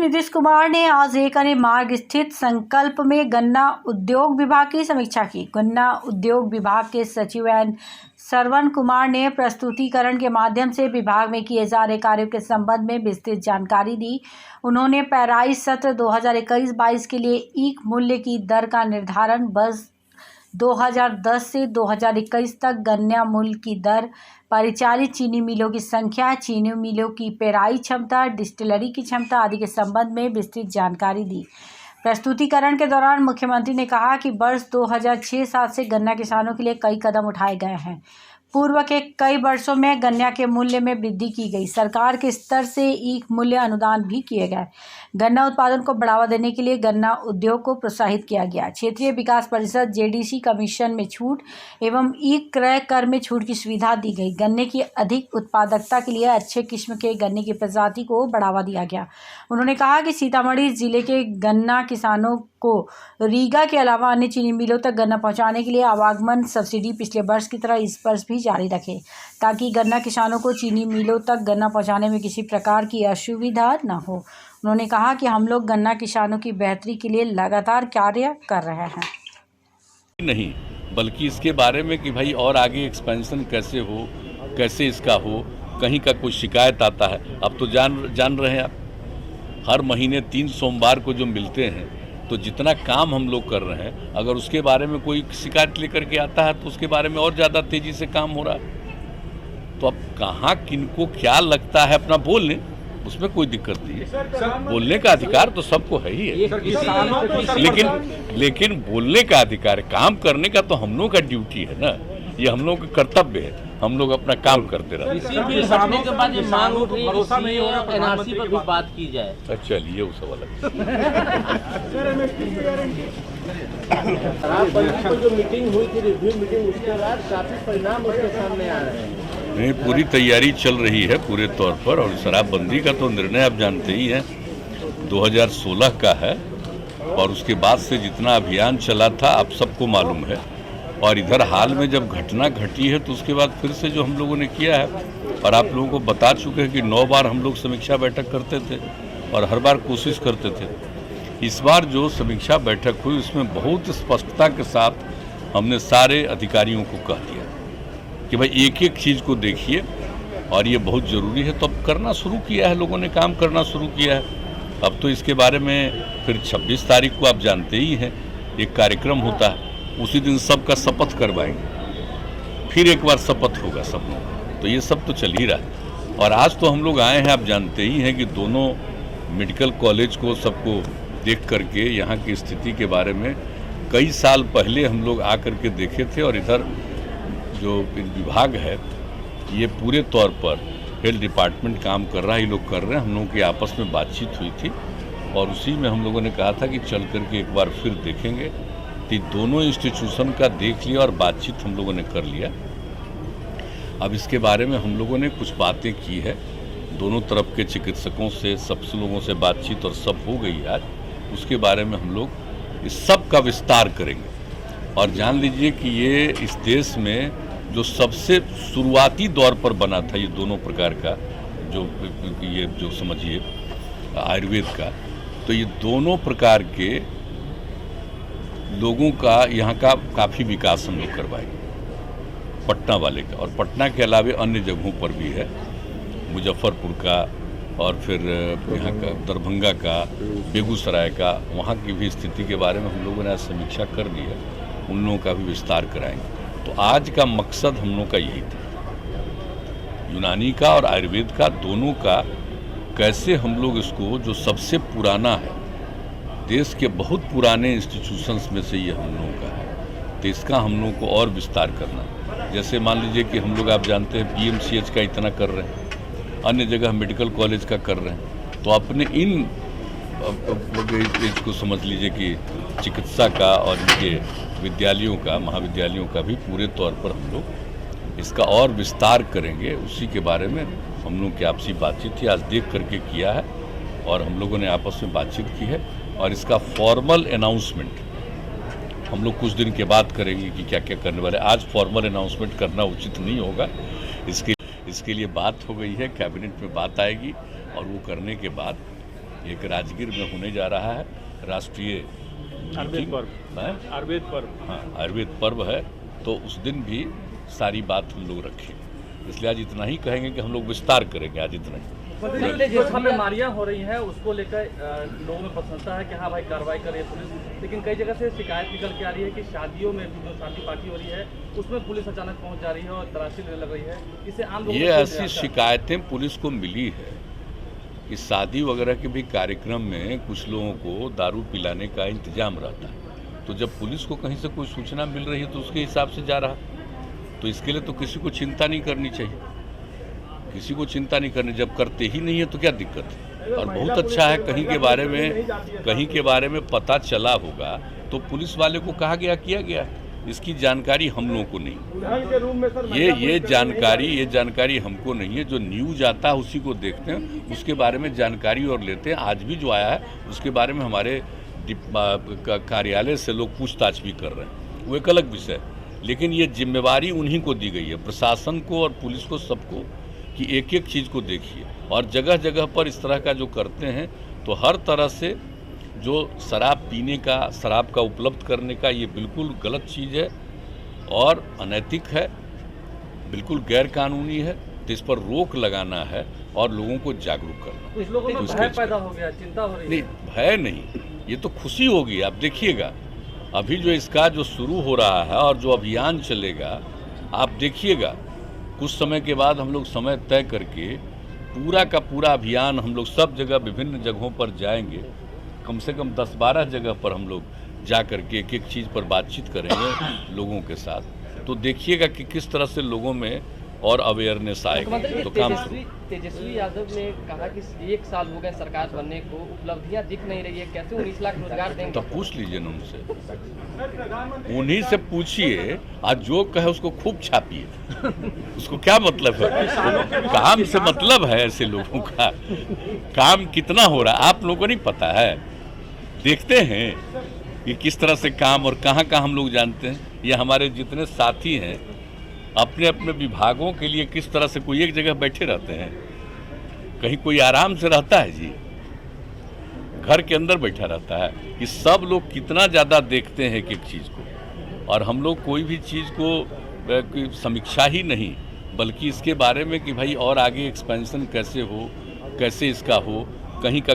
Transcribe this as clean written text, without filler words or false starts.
नीतीश कुमार ने आज एकरे मार्ग स्थित संकल्प में गन्ना उद्योग विभाग की समीक्षा की। गन्ना उद्योग विभाग के सचिव एन श्रवण कुमार ने प्रस्तुतिकरण के माध्यम से विभाग में किए जा रहे कार्यों के संबंध में विस्तृत जानकारी दी। उन्होंने पेराई सत्र 2021-22 के लिए ईख मूल्य की दर का निर्धारण वर्ष 2010 से 2021 तक, गन्ना मूल्य की दर, परिचालित चीनी मिलों की संख्या, चीनी मिलों की पेराई क्षमता, डिस्टिलरी की क्षमता आदि के संबंध में विस्तृत जानकारी दी। प्रस्तुतिकरण के दौरान मुख्यमंत्री ने कहा कि वर्ष 2006-07 से गन्ना किसानों के लिए कई कदम उठाए गए हैं। पूर्व के कई वर्षों में गन्ना के मूल्य में वृद्धि की गई। सरकार के स्तर से ईख मूल्य अनुदान भी किए गए। गन्ना उत्पादन को बढ़ावा देने के लिए गन्ना उद्योग को प्रोत्साहित किया गया। क्षेत्रीय विकास परिषद जेडीसी कमीशन में छूट एवं ईख क्रय कर में छूट की सुविधा दी गई। गन्ने की अधिक उत्पादकता के लिए अच्छे किस्म के गन्ने की प्रजाति को बढ़ावा दिया गया। उन्होंने कहा कि सीतामढ़ी जिले के गन्ना किसानों को रीगा के अलावा अन्य चीनी मिलों तक गन्ना पहुंचाने के लिए आवागमन सब्सिडी पिछले वर्ष की तरह इस वर्ष भी जारी रखें, ताकि गन्ना किसानों को चीनी मिलों तक गन्ना पहुंचाने में किसी प्रकार की असुविधा न हो। उन्होंने कहा कि हम लोग गन्ना किसानों की बेहतरी के लिए लगातार कार्य कर रहे हैं। नहीं, बल्कि इसके बारे में कि भाई और आगे एक्सपेंशन कैसे हो, कैसे इसका हो, कहीं का कोई शिकायत आता है। अब तो जान रहे हैं आप, हर महीने 3 सोमवार को जो मिलते हैं, तो जितना काम हम लोग कर रहे हैं, अगर उसके बारे में कोई शिकायत लेकर के आता है तो उसके बारे में और ज़्यादा तेज़ी से काम हो रहा है। तो अब कहाँ किनको क्या लगता है अपना बोल लें, उसमें कोई दिक्कत नहीं है। बोलने का अधिकार तो सबको है ही है, लेकिन बोलने का अधिकार, काम करने का तो हम लोग का ड्यूटी है ना, ये हम लोग का कर्तव्य है। हम लोग अपना काम करते रहते हैं। किसानों के बाद ये मांग उठ रही है, भरोसा नहीं हो रहा, एनआरसी पर भी बात की जाए। अच्छा, चलिए वो सब अलग। जो मीटिंग हुई थी, रिव्यू मीटिंग, उसके बाद काफी परिणाम उसके सामने आ रहे हैं। नहीं, पूरी तैयारी चल रही है पूरे तौर पर। और शराबबंदी का तो निर्णय आप जानते ही हैं 2016 का है, और उसके बाद से जितना अभियान चला था आप सबको मालूम है। और इधर हाल में जब घटना घटी है तो उसके बाद फिर से जो हम लोगों ने किया है, और आप लोगों को बता चुके हैं कि 9 बार हम लोग समीक्षा बैठक करते थे और हर बार कोशिश करते थे। इस बार जो समीक्षा बैठक हुई उसमें बहुत स्पष्टता के साथ हमने सारे अधिकारियों को कह दिया कि भाई एक एक चीज़ को देखिए और ये बहुत ज़रूरी है। तो अब करना शुरू किया है, लोगों ने काम करना शुरू किया है। अब तो इसके बारे में फिर 26 तारीख को आप जानते ही हैं एक कार्यक्रम होता है, उसी दिन सबका शपथ करवाएंगे, फिर एक बार शपथ होगा सब लोग। तो ये सब तो चल ही रहा है। और आज तो हम लोग आए हैं, आप जानते ही हैं कि दोनों मेडिकल कॉलेज को सबको देख करके यहाँ की स्थिति के बारे में कई साल पहले हम लोग आ करके देखे थे। और इधर जो विभाग है ये पूरे तौर पर हेल्थ डिपार्टमेंट काम कर रहा है, ये लोग कर रहे हैं। हम लोगों की आपस में बातचीत हुई थी और उसी में हम लोगों ने कहा था कि चल करके एक बार फिर देखेंगे। तो दोनों इंस्टीट्यूशन का देख लिया और बातचीत हम लोगों ने कर लिया। अब इसके बारे में हम लोगों ने कुछ बातें की है, दोनों तरफ के चिकित्सकों से, सब लोगों से बातचीत और सब हो गई आज। उसके बारे में हम लोग इस सब का विस्तार करेंगे। और जान लीजिए कि ये इस देश में जो सबसे शुरुआती दौर पर बना था ये दोनों प्रकार का जो समझिए आयुर्वेद का, तो ये दोनों प्रकार के लोगों का यहाँ का काफ़ी विकास हम लोग करवाएंगे, पटना वाले का। और पटना के अलावे अन्य जगहों पर भी है, मुजफ्फरपुर का और फिर यहाँ का दरभंगा का, बेगूसराय का, वहाँ की भी स्थिति के बारे में हम लोगों ने आज समीक्षा कर ली है। उन लोगों का भी विस्तार कराएंगे। तो आज का मकसद हम लोगों का यही था, यूनानी का और आयुर्वेद का दोनों का कैसे हम लोग इसको, जो सबसे पुराना है, देश के बहुत पुराने इंस्टीट्यूशंस में से ये हम लोगों का है, तो इसका हम लोगों को और विस्तार करना। जैसे मान लीजिए कि हम लोग, आप जानते हैं, पीएमसीएच का इतना कर रहे हैं, अन्य जगह मेडिकल कॉलेज का कर रहे हैं। तो अपने इन को समझ लीजिए कि चिकित्सा का और इनके विद्यालयों का, महाविद्यालयों का भी पूरे तौर पर हम लोग इसका और विस्तार करेंगे। उसी के बारे में हम लोग की आपसी बातचीत थी, आज देख करके किया है और हम लोगों ने आपस में बातचीत की है। और इसका फॉर्मल अनाउंसमेंट हम लोग कुछ दिन के बाद करेंगे कि क्या क्या करने वाले। आज फॉर्मल अनाउंसमेंट करना उचित नहीं होगा। इसके लिए बात हो गई है, कैबिनेट में बात आएगी और वो करने के बाद एक राजगीर में होने जा रहा है राष्ट्रीय आयुर्वेद पर्व। है? आयुर्वेद पर्व। हाँ, आयुर्वेद पर्व है, तो उस दिन भी सारी बात हम लोग रखें। इसलिए आज इतना ही कहेंगे कि हम लोग विस्तार करेंगे, आज इतना ही। जो बीमारियां हो रही हैं उसको लेकर लोगों में प्रशंसा है कि हाँ भाई कार्रवाई कर रही है पुलिस, लेकिन कई जगह से शिकायत निकल के आ रही है कि शादियों में भी जो शादी पार्टी हो रही है उसमें पुलिस अचानक पहुंच जा रही है और तलाशी लेने लग रही है। इससे आम लोगों ये ऐसी शिकायतें पुलिस को मिली है कि शादी वगैरह के भी कार्यक्रम में कुछ लोगों को दारू पिलाने का इंतजाम रहता है, तो जब पुलिस को कहीं से कोई सूचना मिल रही है तो उसके हिसाब से जा रहा, तो इसके लिए तो किसी को चिंता नहीं करनी चाहिए, किसी को चिंता नहीं करनी। जब करते ही नहीं है तो क्या दिक्कत है। और बहुत अच्छा है, कहीं के बारे में पता चला होगा तो पुलिस वाले को कहा गया, किया गया। इसकी जानकारी हम लोगों को नहीं, ये जानकारी हमको नहीं है। जो न्यूज आता है उसी को देखते हैं, उसके बारे में जानकारी और लेते हैं। आज भी जो आया है उसके बारे में हमारे कार्यालय से लोग पूछताछ भी कर रहे हैं, वो एक अलग विषय है। लेकिन ये जिम्मेवारी उन्हीं को दी गई है, प्रशासन को और पुलिस को, सबको, कि एक एक चीज़ को देखिए। और जगह जगह पर इस तरह का जो करते हैं तो हर तरह से जो शराब पीने का, शराब का उपलब्ध करने का, ये बिल्कुल गलत चीज़ है और अनैतिक है, बिल्कुल गैर कानूनी है। तो इस पर रोक लगाना है और लोगों को जागरूक करना। कुछ लोगों में भय पैदा हो गया, चिंता हो रही है। नहीं, भय नहीं, ये तो खुशी होगी। आप देखिएगा अभी जो इसका जो शुरू हो रहा है और जो अभियान चलेगा, आप देखिएगा कुछ समय के बाद हम लोग समय तय करके पूरा का पूरा अभियान हम लोग सब जगह विभिन्न जगहों पर जाएंगे। कम से कम 10-12 जगह पर हम लोग जा कर के एक एक चीज़ पर बातचीत करेंगे लोगों के साथ। तो देखिएगा कि किस तरह से लोगों में और अवेयरनेस आएगा। तो काम शुरू। तेजस्वी यादव ने कहा कि 1 साल हो गए सरकार बनने को, उपलब्धियां दिख नहीं रही है, कैसे 19 लाख रोजगार देंगे? तो पूछ लीजिए ना उनसे, उन्हीं से पूछिए। आज जो कहे उसको खूब छापिए, उसको क्या मतलब है? काम से मतलब है ऐसे लोगों का, काम कितना हो रहा है आप लोगों को नहीं पता है? देखते हैं कि किस तरह से काम और कहाँ कहाँ हम लोग जानते हैं। ये हमारे जितने साथी हैं अपने अपने विभागों के लिए किस तरह से, कोई एक जगह बैठे रहते हैं, कहीं कोई आराम से रहता है जी, घर के अंदर बैठा रहता है। कि सब लोग कितना ज़्यादा देखते हैं एक एक चीज़ को, और हम लोग कोई भी चीज़ को समीक्षा ही नहीं, बल्कि इसके बारे में कि भाई और आगे एक्सपेंशन कैसे हो, कैसे इसका हो, कहीं का